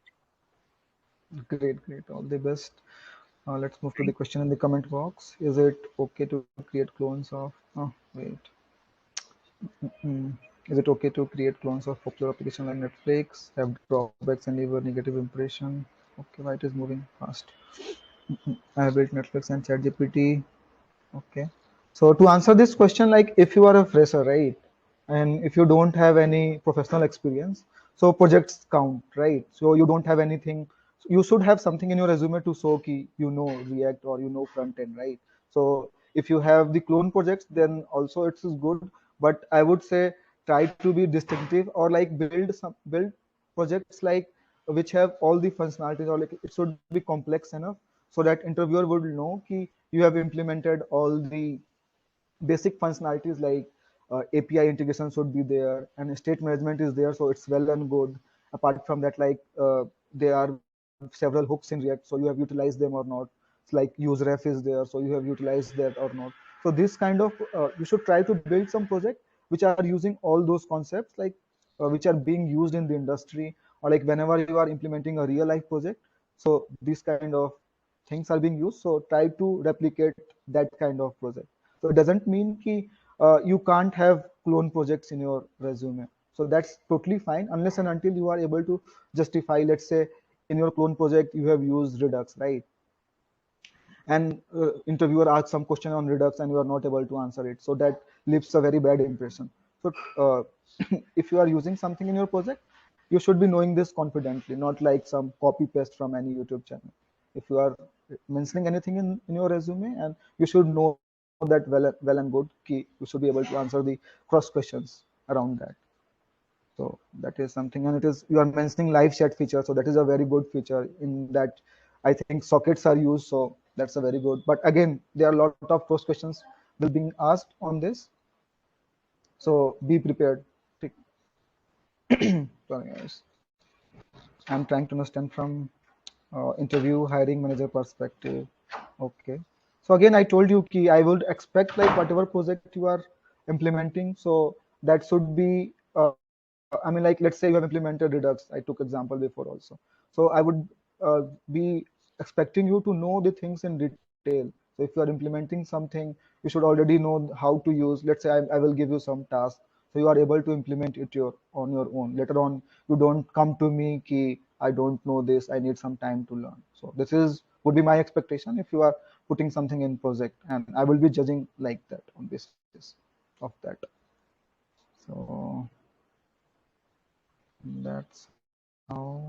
Great, great. All the best. Let's move to the question in the comment box. Is it okay to create clones of? Oh, wait. Is it okay to create clones of popular application like Netflix? Have drawbacks and leave a negative impression? Okay, why it is moving fast? I have built Netflix and ChatGPT. Okay. So to answer this question, like if you are a fresher, right, and if you don't have any professional experience, so projects count, right? So you don't have anything, you should have something in your resume to show ki you know React or you know front end, right? So if you have the clone projects, then also it's good. But I would say try to be distinctive or like build projects like which have all the functionalities, or like it should be complex enough so that interviewer would know ki you have implemented all the basic functionalities like API integration should be there and state management is there, so it's well and good. Apart from that, like there are several hooks in React, so you have utilized them or not. It's like useref is there, so you have utilized that or not. So this kind of you should try to build some project which are using all those concepts, like which are being used in the industry, or like whenever you are implementing a real life project, so this kind of things are being used, so try to replicate that kind of project. So it doesn't mean ki, you can't have clone projects in your resume. So that's totally fine unless and until you are able to justify, let's say in your clone project you have used Redux, right? And interviewer asks some question on Redux and you are not able to answer it, so that leaves a very bad impression. So if you are using something in your project, you should be knowing this confidently, not like some copy paste from any YouTube channel. If you are mentioning anything in your resume, and you should know that well and good, key you should be able to answer the cross questions around that. So that is something, and it is, you are mentioning live chat feature, so that is a very good feature in that I think sockets are used, so that's a very good. But again, there are a lot of cross questions will being asked on this, so be prepared. Sorry guys, I'm trying to understand from interview hiring manager perspective. Okay, so again I told you ki I would expect like whatever project you are implementing, so that should be I mean, like let's say you have implemented Redux, I took example before also, so I would be expecting you to know the things in detail. So if you are implementing something, you should already know how to use, let's say I will give you some task, so you are able to implement it on your own. Later on you don't come to me ki I don't know this, I need some time to learn. So this is would be my expectation if you are putting something in project, and I will be judging like that on basis of that. So That's how.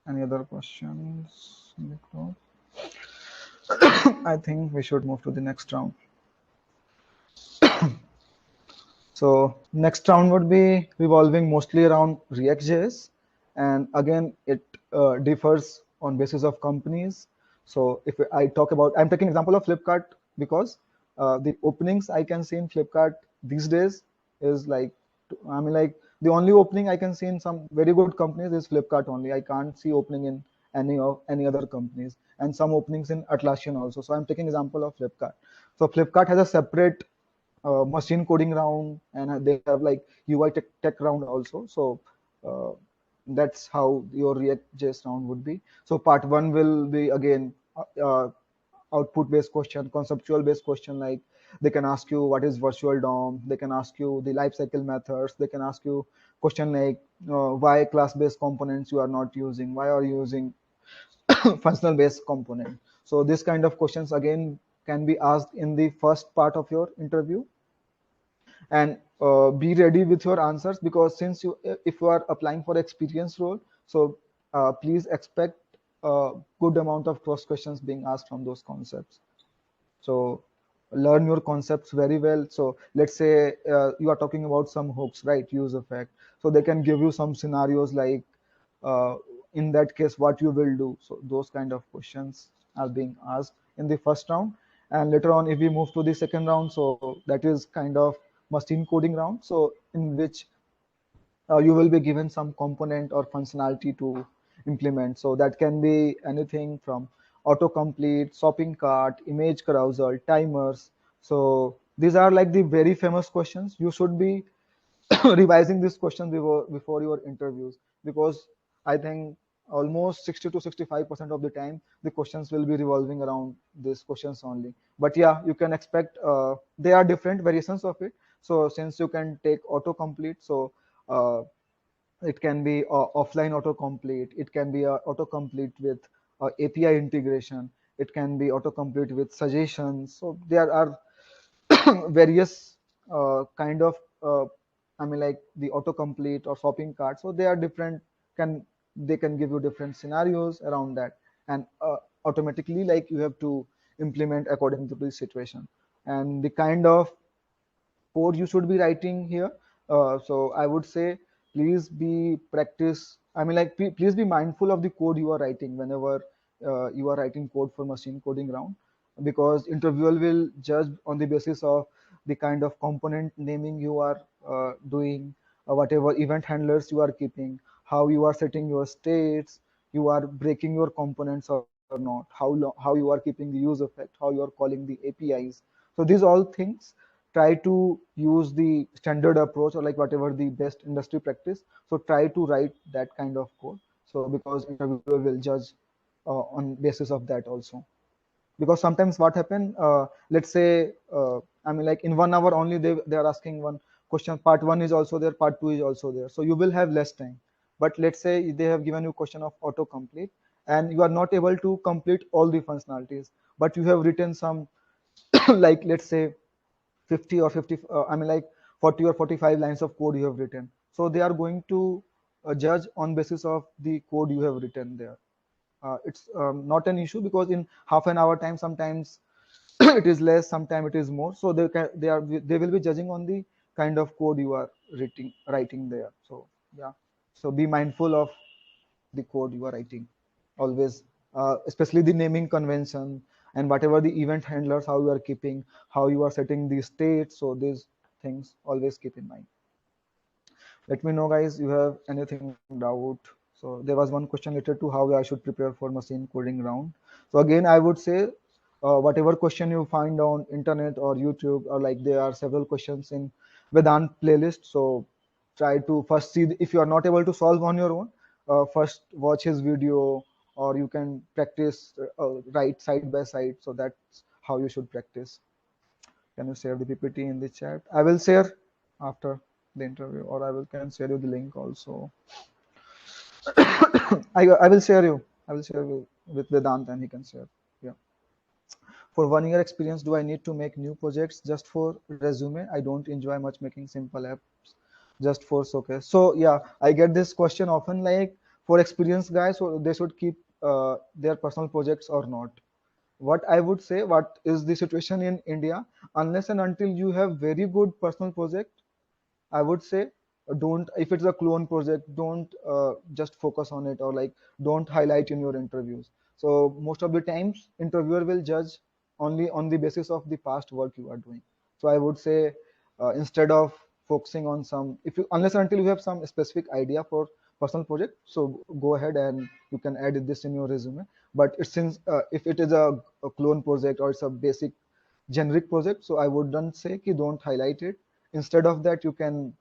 Any other questions in the group? I think we should move to the next round. So next round would be revolving mostly around React.js, and again it differs on basis of companies. So if I talk about, I'm taking example of Flipkart because the openings I can see in Flipkart these days is like, I mean like the only opening I can see in some very good companies is Flipkart only. I can't see opening in any other companies, and some openings in Atlassian also. So I'm taking example of Flipkart. So Flipkart has a separate machine coding round, and they have like UI tech round also. So uh, that's how your React.js round would be. So part one will be again output based question, conceptual based question, like they can ask you what is virtual DOM, they can ask you the lifecycle methods, they can ask you question like why class based components you are not using, why are you using functional based component. So this kind of questions again can be asked in the first part of your interview, and be ready with your answers, because since you, if you are applying for experience role, so please expect a good amount of cross questions being asked from those concepts. So learn your concepts very well. So let's say you are talking about some hooks, right? Use effect. So they can give you some scenarios like, uh, in that case, what you will do. So those kind of questions are being asked in the first round. And later on, if we move to the second round, so that is kind of machine coding round. So in which you will be given some component or functionality to implement. So that can be anything from autocomplete, shopping cart, image carousel, timers. So these are like the very famous questions. You should be revising this question before your interviews, because I think almost 60 to 65% of the time the questions will be revolving around these questions only. But yeah, you can expect there are different variations of it. So since you can take autocomplete, so uh, it can be offline autocomplete, it can be autocomplete with API integration, it can be autocomplete with suggestions. So there are various kind of I mean like the autocomplete or shopping cart. So they are different, can they can give you different scenarios around that, and automatically like you have to implement according to the situation and the kind of code you should be writing here. So I would say please be practice. I mean, like please be mindful of the code you are writing whenever you are writing code for machine coding round, because interviewer will judge on the basis of the kind of component naming you are doing, whatever event handlers you are keeping, how you are setting your states, you are breaking your components or not, how you are keeping the use effect, how you are calling the APIs. So these all things try to use the standard approach or like whatever the best industry practice. So try to write that kind of code, so because interviewer will judge on basis of that also. Because sometimes what happen, let's say I mean like in 1 hour only they are asking one question, part one is also there, part two is also there, so you will have less time. But let's say they have given you question of autocomplete and you are not able to complete all the functionalities, but you have written some like let's say 50 or 50 I mean like 40 or 45 lines of code you have written, so they are going to judge on basis of the code you have written there. It's not an issue, because in half an hour time sometimes it is less, sometimes it is more, so they will be judging on the kind of code you are writing there. So yeah, so be mindful of the code you are writing always, especially the naming convention and whatever the event handlers, how you are keeping, how you are setting the states. So these things always keep in mind. Let me know guys, you have anything doubt. So there was one question related to how I should prepare for machine coding round. So again I would say, whatever question you find on internet or YouTube, or like there are several questions in Vedant playlist. So try to first see if you are not able to solve on your own, first watch his video, or you can practice right side by side. So that's how you should practice. Can you share the PPT in the chat? I will share after the interview, or I will can share you the link also. I will share you. I will share you with Vedant and he can share. Yeah. For 1 year experience, do I need to make new projects just for resume? I don't enjoy much making simple apps. just for showcase. So yeah, I get this question often, like for experienced guys, so they should keep their personal projects or not. What I would say, what is the situation in India, unless and until you have very good personal project, I would say don't, if it's a clone project, don't just focus on it, or like don't highlight in your interviews. So most of the times interviewer will judge only on the basis of the past work you are doing. So I would say instead of focusing on some, if you, unless and until you have some specific idea for personal project, so go ahead and you can add this in your resume. But it's, since if it is a clone project or it's a basic generic project, so I wouldn't say ki don't highlight it. Instead of that, you can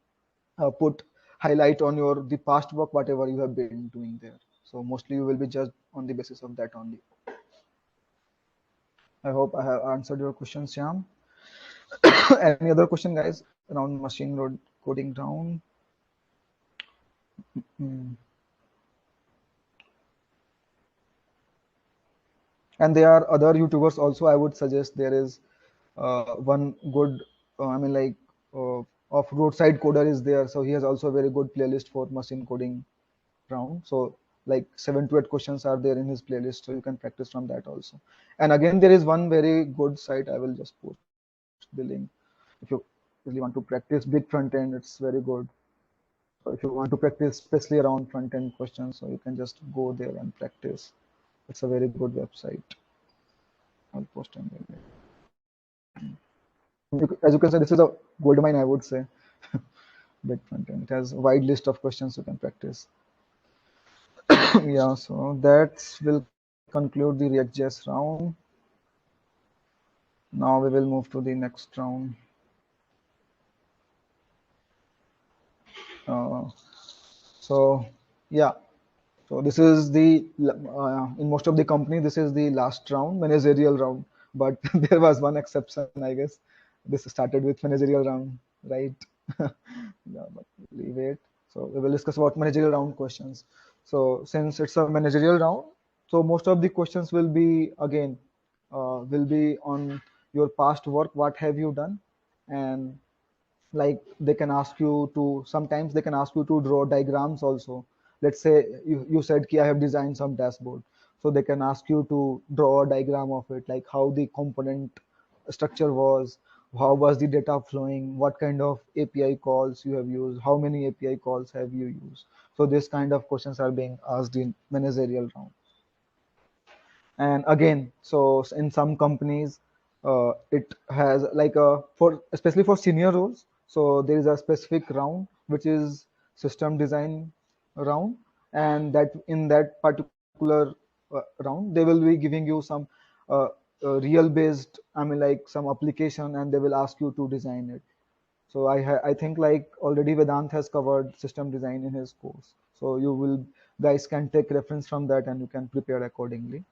put highlight on your the past work whatever you have been doing there. So mostly you will be judged on the basis of that only. I hope I have answered your question, Shyam. Any other question, guys, around machine coding round? Hmm. And there are other YouTubers also. I would suggest there is one good, I mean, like of roadside coder is there. So he has also a very good playlist for machine coding round. So like 7 to 8 questions are there in his playlist, so you can practice from that also. And again, there is one very good site. I will just post the link. If you really want to practice big front end, it's very good. So if you want to practice, especially around front end questions, so you can just go there and practice. It's a very good website. I'll post in there. As you can see, this is a gold mine, I would say. Big front end. It has a wide list of questions you can practice. Yeah, so that will conclude the ReactJS round. Now we will move to the next round. Uh, so yeah, so this is the in most of the company this is the last round, managerial round. But there was one exception, I guess. This started with managerial round, right? Yeah, but leave it. So we will discuss about managerial round questions. So since it's a managerial round, so most of the questions will be again will be on your past work. What have you done? And like they can ask you to, sometimes they can ask you to draw diagrams also. Let's say you said ki I have designed some dashboard, so they can ask you to draw a diagram of it, like how the component structure was, how was the data flowing, what kind of API calls you have used, how many API calls have you used. So this kind of questions are being asked in managerial round. And again, so in some companies it has like a, for especially for senior roles, so there is a specific round which is system design round. And that in that particular round they will be giving you some uh, real based, I mean like some application, and they will ask you to design it. So I think like already Vedant has covered system design in his course, so you will, guys can take reference from that and you can prepare accordingly.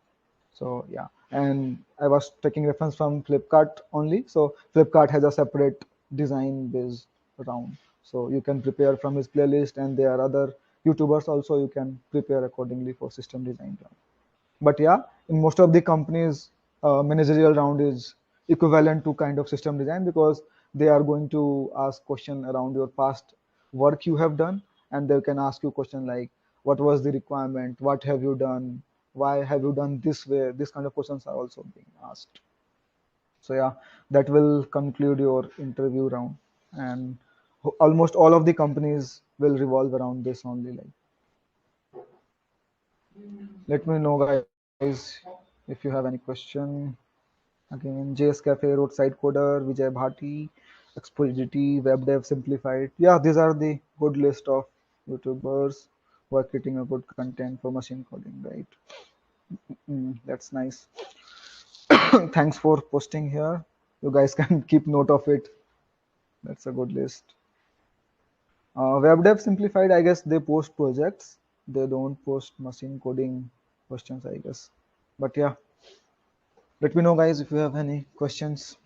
So yeah, and I was taking reference from Flipkart only. So Flipkart has a separate design based round. So you can prepare from his playlist, and there are other YouTubers also, you can prepare accordingly for system design round. But yeah, in most of the companies, managerial round is equivalent to kind of system design, because they are going to ask question around your past work you have done, and they can ask you question like what was the requirement, what have you done, why have you done this way. This kind of questions are also being asked. So yeah, that will conclude your interview round, and almost all of the companies will revolve around this only. Like, let me know, guys, if you have any question. Again, JS Cafe, Roadside Coder, Vijay Bhati, Exposity, Web Dev Simplified. Yeah, these are the good list of YouTubers who are creating a good content for machine coding, right? That's nice. Thanks for posting here. You guys can keep note of it. That's a good list. Web Dev Simplified, I guess they post projects. They don't post machine coding questions, I guess. But yeah, let me know, guys, if you have any questions.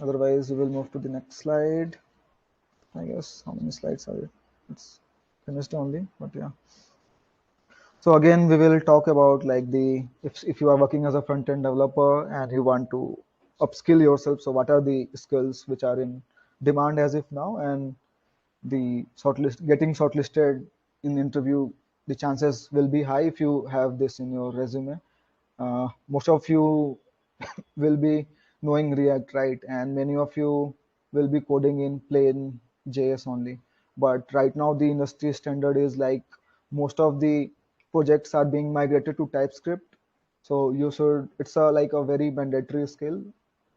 Otherwise, we will move to the next slide. I guess how many slides are it? It's finished only, but yeah. So again, we will talk about like the, if you are working as a front-end developer and you want to upskill yourself. So what are the skills which are in demand as if now, and the getting shortlisted in interview, the chances will be high if you have this in your resume. Most of you will be knowing React, right? And many of you will be coding in plain JS only. But right now, the industry standard is like most of the projects are being migrated to TypeScript. So you should, it's a like a very mandatory skill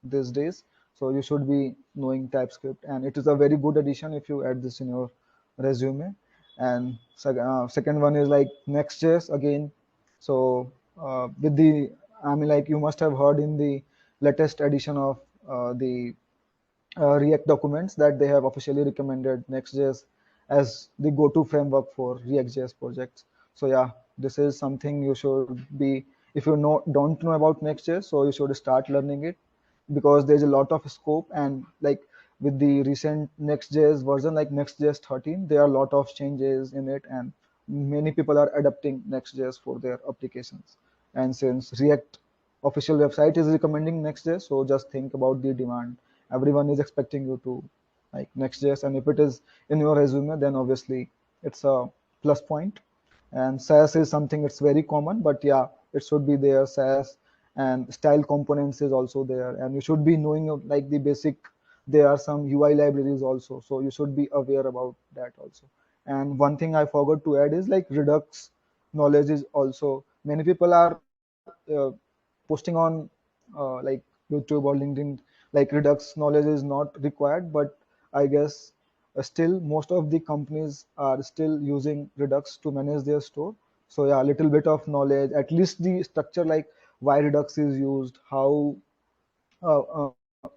these days. So you should be knowing TypeScript, and it is a very good addition if you add this in your resume. And second one is like Next.js again. So with the, I mean, like you must have heard in the latest edition of the React documents that they have officially recommended Next.js as the go-to framework for ReactJS projects. So yeah, this is something you should be, if you don't know about Next.js, so you should start learning it, because there's a lot of scope. And like with the recent Next.js version, like Next.js 13, there are a lot of changes in it, and many people are adapting Next.js for their applications. And since React official website is recommending Next.js, so just think about the demand. Everyone is expecting you to like Next.js, and if it is in your resume, then obviously it's a plus point. And SAS is something it's very common, but yeah, it should be there. SAS and style components is also there, and you should be knowing like the basic. There are some UI libraries also, so you should be aware about that also. And one thing I forgot to add is like Redux knowledge is also, many people are posting on like YouTube or LinkedIn, like Redux knowledge is not required, but I guess still most of the companies are still using Redux to manage their store. So yeah, a little bit of knowledge, at least the structure, like why Redux is used, how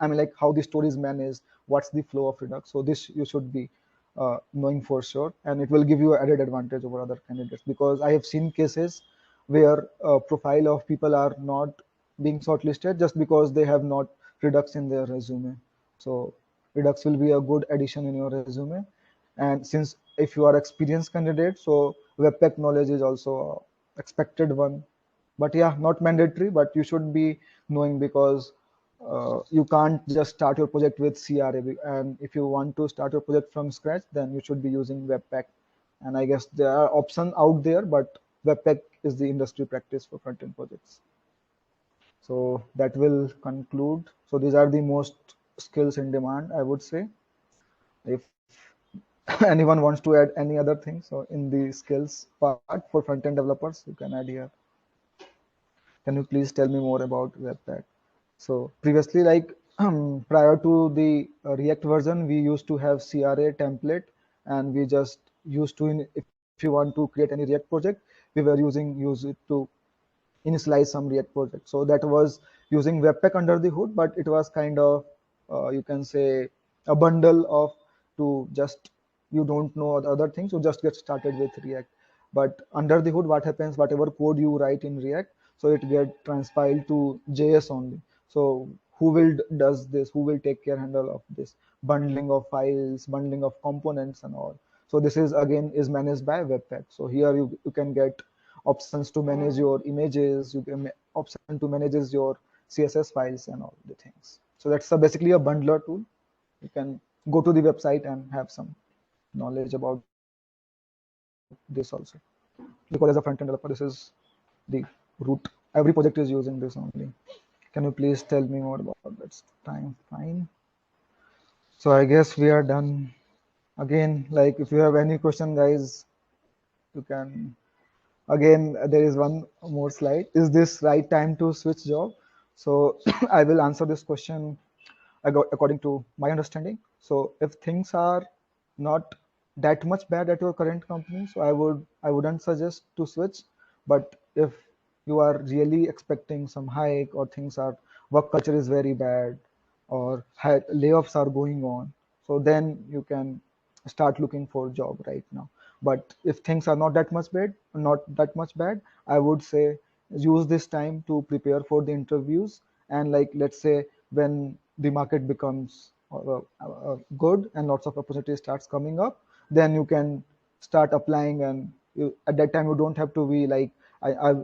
I mean, like how the store is managed, what's the flow of Redux. So this you should be knowing for sure, and it will give you added advantage over other candidates, because I have seen cases where profile of people are not being shortlisted just because they have not Redux in their resume. So Redux will be a good addition in your resume. And since if you are experienced candidate, so Webpack knowledge is also a expected one. But yeah, not mandatory, but you should be knowing, because you can't just start your project with CRA. And if you want to start your project from scratch, then you should be using Webpack. And I guess there are options out there, but Webpack is the industry practice for front-end projects. So that will conclude. So these are the most skills in demand, I would say. If anyone wants to add any other thing, so in the skills part for front-end developers, you can add here. Can you please tell me more about Webpack? So previously, like prior to the React version, we used to have CRA template, and we just used to, if you want to create any React project, we were use it to initialize some React project. So that was using Webpack under the hood, but it was kind of you can say a bundle of, to just, you don't know the other things, so just get started with React. But under the hood, what happens, whatever code you write in React, so it get transpiled to JS only. So who will does this, who will take care handle of this bundling of files, bundling of components and all. So this is again is managed by Webpack. So here you can get options to manage your images, you can option to manages your CSS files and all the things. So that's basically a bundler tool. You can go to the website and have some knowledge about this also, because as a front-end developer, this is the root. Every project is using this only. Can you please tell me more about that? Time fine. So I guess we are done. Again, like if you have any question, guys, you can. Again, there is one more slide. Is this right time to switch job? So I will answer this question according to my understanding. So if things are not that much bad at your current company, so I wouldn't suggest to switch. But if you are really expecting some hike, or things are, work culture is very bad, or layoffs are going on, so then you can start looking for a job right now. But if things are not that much bad, I would say use this time to prepare for the interviews. And like, let's say when the market becomes good and lots of opportunities starts coming up, then you can start applying. And at that time you don't have to be like,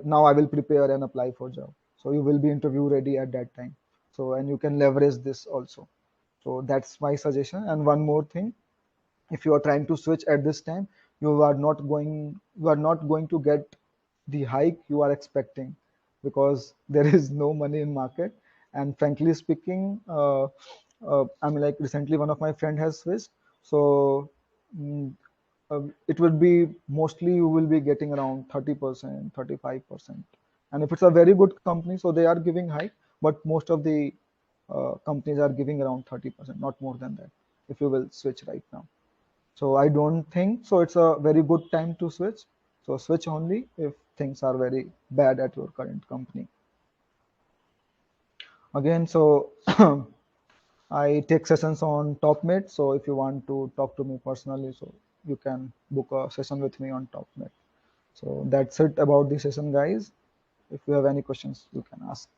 now I will prepare and apply for job. So you will be interview ready at that time. So, and you can leverage this also. So that's my suggestion. And one more thing, if you are trying to switch at this time, you are not going to get the hike you are expecting, because there is no money in market. And frankly speaking, I mean, like recently one of my friend has switched. So mm, it will be mostly you will be getting around 30%, 35%. And if it's a very good company, so they are giving hike, but most of the companies are giving around 30%, not more than that, if you will switch right now. So I don't think so it's a very good time to switch. So switch only if things are very bad at your current company. Again, so I take sessions on TopMate. So if you want to talk to me personally, so you can book a session with me on TopMate. So that's it about the session, guys. If you have any questions, you can ask.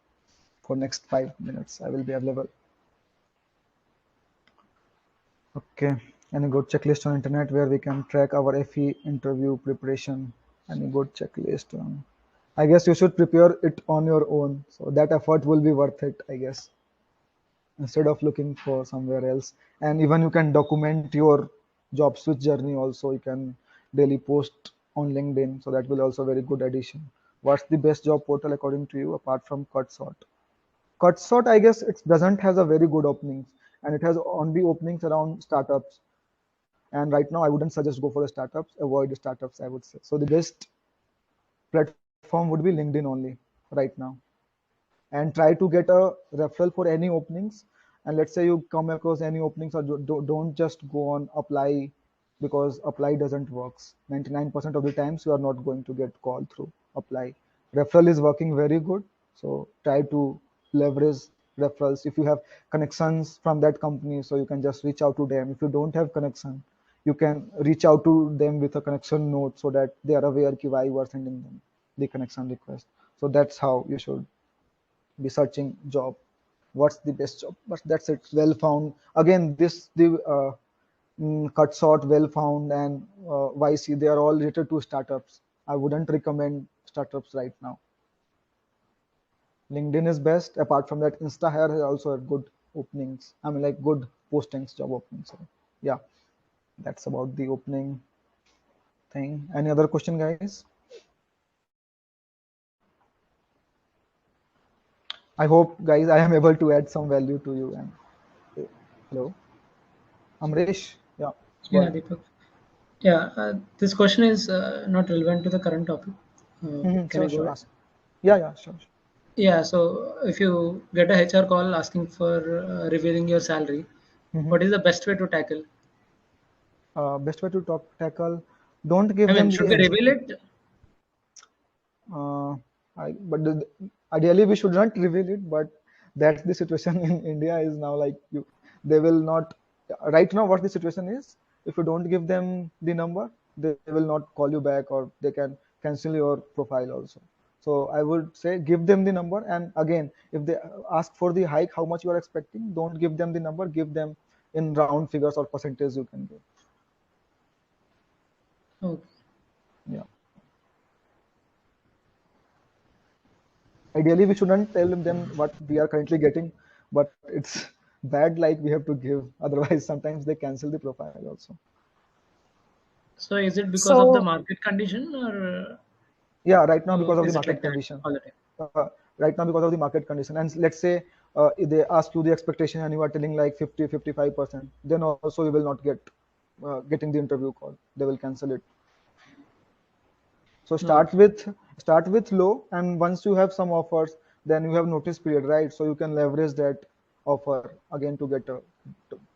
For next 5 minutes, I will be available. Okay. Any good checklist on internet where we can track our FE interview preparation? Any good checklist? I guess you should prepare it on your own. So that effort will be worth it, I guess, instead of looking for somewhere else. And even you can document your job switch journey also. You can daily post on LinkedIn. So that will also very good addition. What's the best job portal according to you apart from CutSort? CutSort, I guess it doesn't has a very good openings, and it has only openings around startups. And right now, I wouldn't suggest go for the startups. Avoid the startups, I would say. So the best platform would be LinkedIn only right now. And try to get a referral for any openings. And let's say you come across any openings, or don't just go on apply, because apply doesn't works. 99% of the times you are not going to get called through apply. Referral is working very good. So try to leverage referrals. If you have connections from that company, so you can just reach out to them. If you don't have connection, you can reach out to them with a connection note, so that they are aware why you are sending them the connection request. So that's how you should be searching job. What's the best job? But that's it. Well found. Again, this the cut short, well found, and YC. They are all related to startups. I wouldn't recommend startups right now. LinkedIn is best. Apart from that, InstaHire has also had good openings. I mean, like good postings, job openings. So yeah, that's about the opening thing. Any other question, guys? I hope, guys, I am able to add some value to you. And hello, Amresh. Yeah, go Yeah, ahead. Deepak. Yeah, this question is not relevant to the current topic. Can I Sure, go sure. ahead? Ask. Yeah, sure. Yeah, so if you get a HR call asking for revealing your salary, Mm-hmm. what is the best way to tackle? Best way to tackle. Don't give I mean, them should the we reveal it? uh, ideally we should not reveal it, but that's the situation in India is now. Like they will not. Right now, what the situation is, if you don't give them the number, they will not call you back, or they can cancel your profile also. So I would say give them the number, and again, if they ask for the hike, how much you are expecting, don't give them the number. Give them in round figures or percentage you can give. Okay. Yeah. Ideally, we shouldn't tell them what we are currently getting, but it's bad. Like we have to give, otherwise sometimes they cancel the profile also. So is it because of the So, market condition, or Yeah, right now because of the is it market like that condition. all the time? Right now because of the market condition. And let's say if they ask you the expectation and you are telling like 50, 55%, then also you will not getting the interview call. They will cancel it. So Okay. start with low, and once you have some offers, then you have notice period, right? So you can leverage that offer again to get a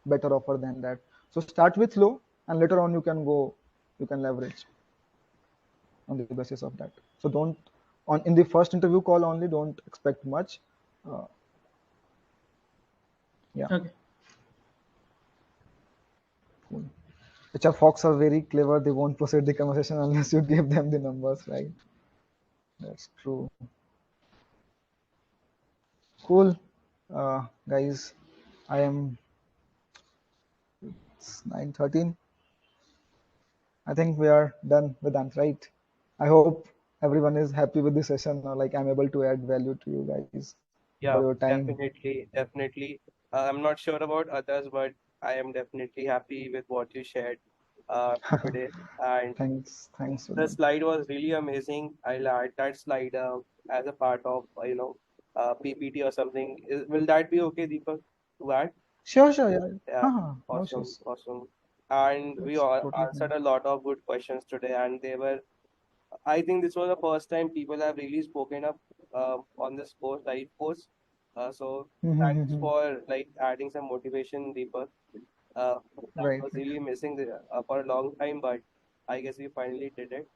better offer than that. So start with low, and later on you can leverage on the basis of that. So don't on in the first interview call only, don't expect much. Uh, yeah, Okay. cool. HR folks are very clever. They won't proceed the conversation unless you give them the numbers, right? That's true. Cool, guys. I am it's 9:13. I think we are done with that, right? I hope everyone is happy with this session, or like I'm able to add value to you guys. Yeah, for your time. definitely. I'm not sure about others, but I am definitely happy with what you shared today. And Thanks, the Sujit. slide was really amazing. I'll add that slide as a part of PPT or something. Will that be okay, Deepak, to add? Sure, yeah. Yeah, No awesome, issues. awesome. And we That's all totally answered fine. a lot of good questions today, and they were. I think this was the first time people have really spoken up on this course, live course. So thanks for like adding some motivation, Deepak. That Right, was right. really missing for a long time, but I guess we finally did it.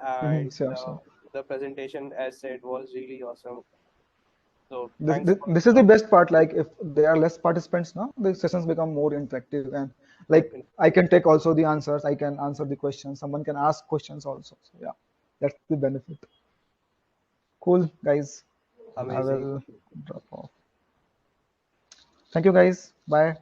And Sure. the presentation, as said, was really awesome. So This, thanks this for this is the best part. Like if there are less participants now, the sessions become more interactive, and like definitely I can take also the answers. I can answer the questions. Someone can ask questions also. So yeah, that's the benefit. Cool, guys. I amazing. will drop off. Thank you, guys. Bye.